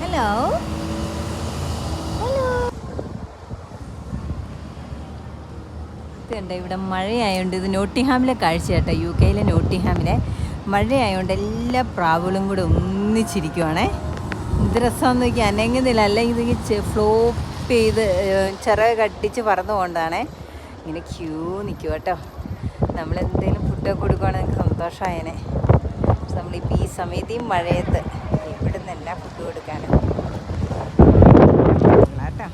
Hello hello. ഇതുണ്ട് ഇവിടെ മഴയായതുകൊണ്ട്, ഇത് നോട്ടിംഗ്ഹാമിലെ കാഴ്ച കേട്ടോ, UK നോട്ടിംഗ്ഹാമിലെ മഴയായതുകൊണ്ട് എല്ലാ പ്രാവുകളും കൂടെ ഒന്നിച്ചിരിക്കുവാണേ. എന്ത് രസമാണെന്ന് നോക്കി, അനങ്ങുന്നില്ല, അല്ലെങ്കിൽ ഇതിങ്ങനെ ഫ്ലോപ്പ് ചെയ്ത് ചിറക് കട്ടിച്ച് പറന്നു പോകേണ്ടതാണേ. ഇങ്ങനെ ക്യൂ നിൽക്കും കേട്ടോ. നമ്മളെന്തെങ്കിലും ഫുഡൊക്കെ കൊടുക്കുകയാണെങ്കിൽ സന്തോഷമായേനെ. നമ്മളിപ്പോൾ ഈ സമയത്ത് ഈ മഴയത്ത് ഇവിടെ നിന്നല്ല ഫുഡ് കൊടുക്കാനും കേട്ടോ.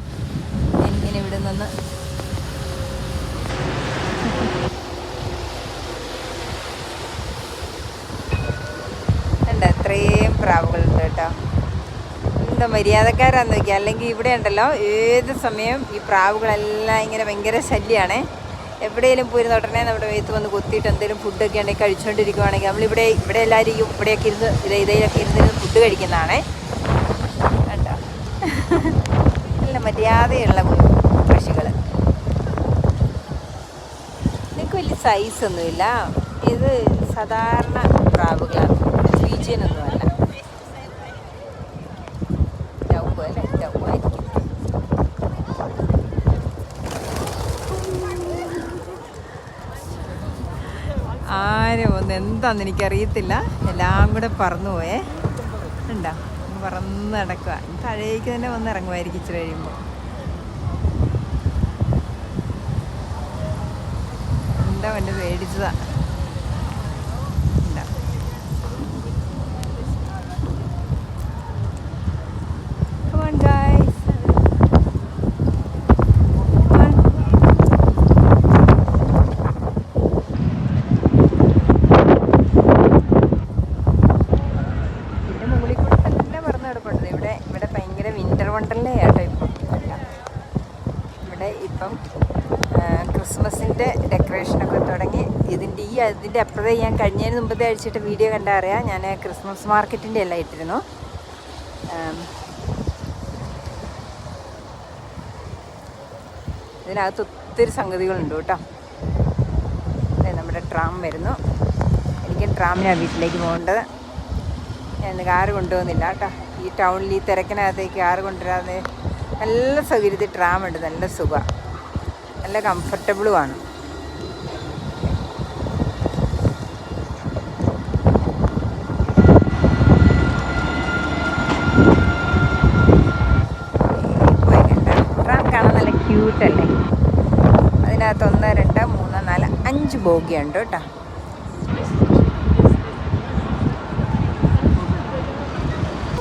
ഞാനിങ്ങനെ ഇവിടെ നിന്ന് ഉണ്ട്, എത്രയും പ്രാവുകളുണ്ട് കേട്ടോ. എന്താ മര്യാദക്കാരാന്ന് നോക്കിയാൽ. അല്ലെങ്കിൽ ഇവിടെ ഉണ്ടല്ലോ ഏത് സമയം ഈ പ്രാവുകളെല്ലാം ഇങ്ങനെ ഭയങ്കര ശല്യമാണേ. എവിടെയെങ്കിലും പോയിരുന്ന ഉടനെ നമ്മുടെ മേത്ത് വന്ന് കൊത്തിയിട്ട് എന്തെങ്കിലും ഫുഡൊക്കെ ഉണ്ടെങ്കിൽ കഴിച്ചുകൊണ്ടിരിക്കുവാണെങ്കിൽ നമ്മളിവിടെ എല്ലാവരും ഇവിടെയൊക്കെ ഇരുന്ന് ഇതയിലൊക്കെ ഇരുന്ന് ഫുഡ് കഴിക്കുന്നതാണേ കേട്ടോ. നല്ല മര്യാദയുള്ള പക്ഷികൾ. നിങ്ങൾക്ക് വലിയ സൈസൊന്നുമില്ല, ഇത് സാധാരണ പ്രാവുകളാണ്, സ്വീജിയനൊന്നുമല്ല. ഡൗവ് അല്ലേ, ഡൗവായിരിക്കും. ആരും ഒന്ന് എന്താണെന്ന് എനിക്കറിയത്തില്ല, എല്ലാം കൂടെ പറന്നു പോയേ. ഉണ്ടോ, പറന്ന് നടക്കുക. താഴേക്ക് തന്നെ വന്ന് ഇറങ്ങുമായിരിക്കും ഇച്ചിരി കഴിയുമ്പോൾ. എന്താ എൻ്റെ പേടിച്ചതാ. ഉണ്ടോ, come on guys. ഇവിടെ ഭയങ്കര വിൻ്റർ വണ്ടർലേ ആട്ടോ ഇപ്പം. ഇവിടെ ഇപ്പം ക്രിസ്മസിൻ്റെ ഡെക്കറേഷനൊക്കെ തുടങ്ങി. അതിൻ്റെ അപ്പുറത്തെ ഞാൻ കഴിഞ്ഞതിന് മുമ്പത്തെ ആഴ്ചയിട്ട് വീഡിയോ കണ്ടാൽ അറിയാം, ഞാൻ ക്രിസ്മസ് മാർക്കറ്റിൻ്റെ എല്ലാം ഇട്ടിരുന്നു. ഇതിനകത്ത് ഒത്തിരി സംഗതികളുണ്ട് കേട്ടോ. നമ്മുടെ ട്രാം വരുന്നു. എനിക്ക് ട്രാമിനാണ് വീട്ടിലേക്ക് പോകേണ്ടത്. ഞാൻ കാറ് കൊണ്ടുപോകുന്നില്ല കേട്ടോ. ഈ ടൗണിൽ ഈ തിരക്കിനകത്തേക്ക് കാറ് കൊണ്ടുവരാതെ നല്ല സൗകര്യത്തിൽ ട്രാമുണ്ട്. നല്ല സുഖമാണ്, നല്ല കംഫർട്ടബിളുമാണ്. ട്രാം കാണാൻ നല്ല ക്യൂട്ടല്ലേ. അതിനകത്ത് 1, 2, 3, 4, 5 ബോഗിയുണ്ട് കേട്ടോ.